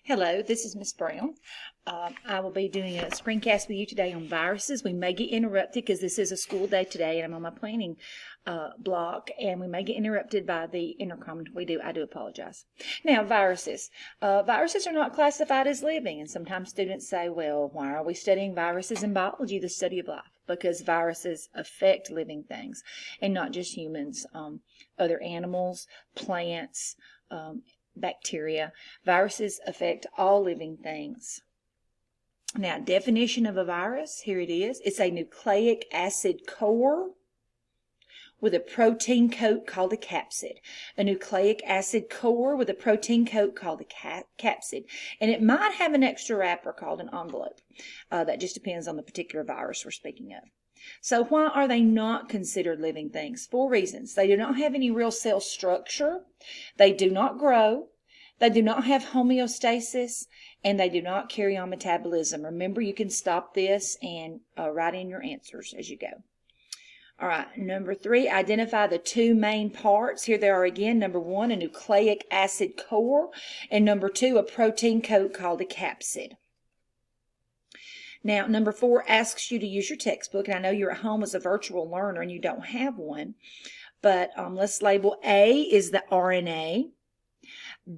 Hello, this is Miss Brown. I will be doing a screencast with you today on viruses. We may get interrupted because this is a school day today and I'm on my planning block, and we may get interrupted by the intercom. I do apologize. Now, viruses. Viruses are not classified as living, and sometimes students say, well, why are we studying viruses in biology, the study of life? Because viruses affect living things, and not just humans, other animals, plants, bacteria. Viruses affect all living things. Now, definition of a virus, here it is. It's a nucleic acid core with a protein coat called a capsid. A nucleic acid core with a protein coat called a capsid. And it might have an extra wrapper called an envelope. That just depends on the particular virus we're speaking of. So why are they not considered living things? 4 reasons. They do not have any real cell structure. They do not grow. They do not have homeostasis. And they do not carry on metabolism. Remember, you can stop this and write in your answers as you go. All right, number 3, identify the 2 main parts. Here they are again. Number 1, a nucleic acid core. And number 2, a protein coat called a capsid. Now, number 4 asks you to use your textbook, and I know you're at home as a virtual learner and you don't have one, but let's label A is the RNA,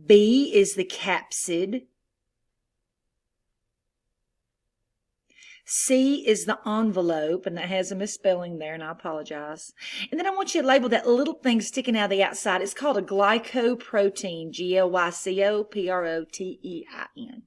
B is the capsid, C is the envelope, and that has a misspelling there, and I apologize. And then I want you to label that little thing sticking out of the outside. It's called a glycoprotein, Glycoprotein.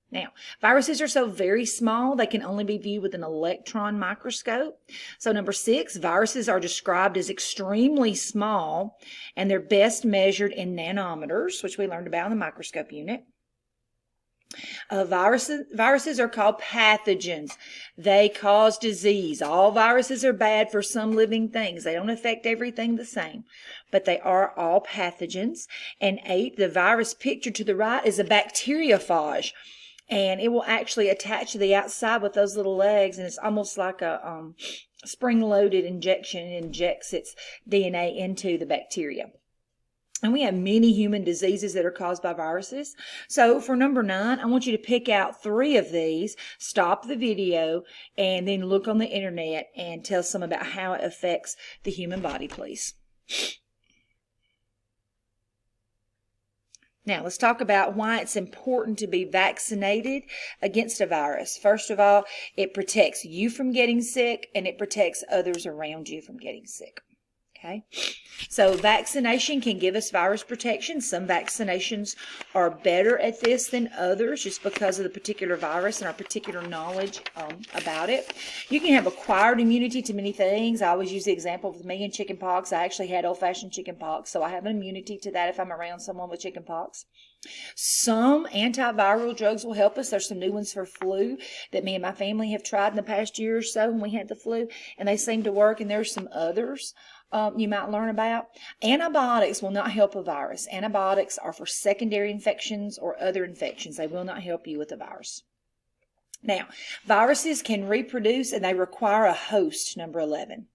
Now, viruses are so very small, they can only be viewed with an electron microscope. So number 6, viruses are described as extremely small, and they're best measured in nanometers, which we learned about in the microscope unit. Viruses are called pathogens. They cause disease. All viruses are bad for some living things. They don't affect everything the same, but they are all pathogens. And 8, the virus pictured to the right is a bacteriophage. And it will actually attach to the outside with those little legs, and it's almost like a spring-loaded injection. It injects its DNA into the bacteria. And we have many human diseases that are caused by viruses. So for number 9, I want you to pick out 3 of these, stop the video, and then look on the internet and tell some about how it affects the human body, please. Now, let's talk about why it's important to be vaccinated against a virus. First of all, it protects you from getting sick, and it protects others around you from getting sick. Okay, so vaccination can give us virus protection. Some vaccinations are better at this than others just because of the particular virus and our particular knowledge about it. You can have acquired immunity to many things. I always use the example of me and chicken pox. I actually had old-fashioned chicken pox, so I have an immunity to that if I'm around someone with chicken pox. Some antiviral drugs will help us. There's some new ones for flu that me and my family have tried in the past year or so when we had the flu, and they seem to work, and there's some others you might learn about. Antibiotics will not help a virus. Antibiotics are for secondary infections or other infections. They will not help you with a virus. Now, viruses can reproduce, and they require a host, number 11.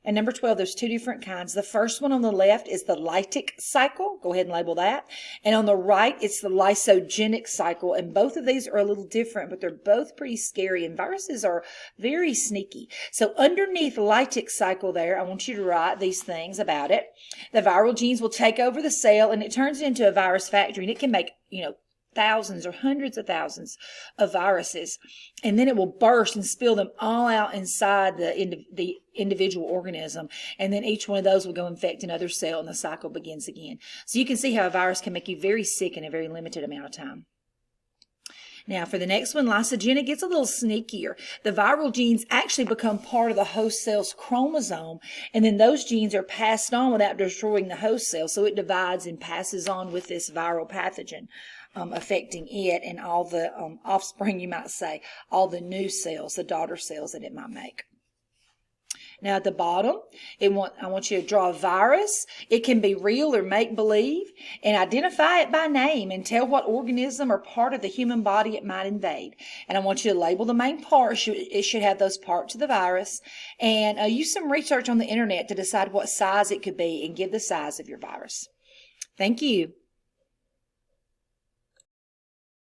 And number 12, there's 2 different kinds. The first one on the left is the lytic cycle. Go ahead and label that. And on the right, it's the lysogenic cycle. And both of these are a little different, but they're both pretty scary. And viruses are very sneaky. So underneath the lytic cycle there, I want you to write these things about it. The viral genes will take over the cell, and it turns it into a virus factory. And it can make, thousands or hundreds of thousands of viruses, and then it will burst and spill them all out inside the individual organism, and then each one of those will go infect another cell, and the cycle begins again. So you can see how a virus can make you very sick in a very limited amount of time. Now, for the next one, lysogenic, gets a little sneakier. The viral genes actually become part of the host cell's chromosome, and then those genes are passed on without destroying the host cell, so it divides and passes on with this viral pathogen, affecting it and all the offspring, you might say, all the new cells, the daughter cells that it might make. Now at the bottom, I want you to draw a virus. It can be real or make-believe, and identify it by name and tell what organism or part of the human body it might invade. And I want you to label the main part. It should have those parts of the virus. And use some research on the internet to decide what size it could be and give the size of your virus. Thank you.